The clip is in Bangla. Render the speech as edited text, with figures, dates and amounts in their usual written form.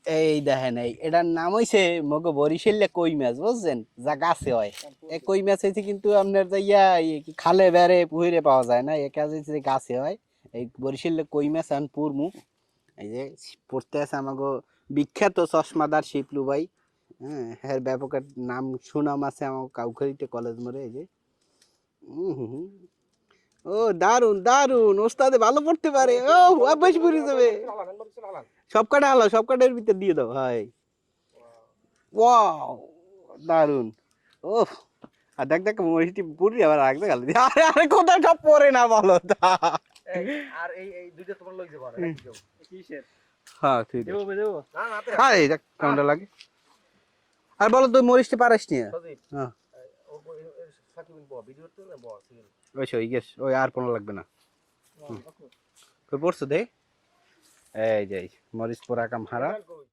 এই দেখেন এটার নাম হইছে মগো বরিশালে কই মাছ বুঝছেন, যা গাছে হয়। এই কই মাছ হইছে কিন্তু আপনার যাইয়া খালে বেড়ে পুকুরে পাওয়া যায় না, এ কাজ হইছে গাছে হয়। এই বরিশালে কই মাছ আন পুরমু। এই যে পড়তে আছে আমাগো বিখ্যাত চশমাদার শিপলু ভাই। হ্যাঁ, হ্যাঁ, ব্যাপক একটা নাম সুনাম আছে আমার কাউখালীতে কলেজ মোড়ে। এই যে ও দারুন দারুন, ওস্তাদে ভালো পড়তে পারে। ও অভ্যাস পড়ে যাবে। সব কটা হালাও, সব কটার ভিতর দিয়ে দাও। হয় ওয়াও, দারুন। ওহ, আর দেখ দেখ মরিচটি পুরি আবার রাখবে গেল। আরে আরে কোথায় সব পড়ে না বলো তা। আর এই দুইটা তোমার লই যাবো আর কিসের? হ্যাঁ ঠিক আছে। দেবো না না আরে দেখ কেমনটা লাগে। আর বলো তুই মরিচটি পারিস নি? হ্যাঁ ও সাকিব বল ভিডিও তো না বল সিরিয়াল ওই সই গেস, ওই আর কোনো লাগবে না। কই পড়ছো দে? এই যে মরিচ পোড়া কাম হারা।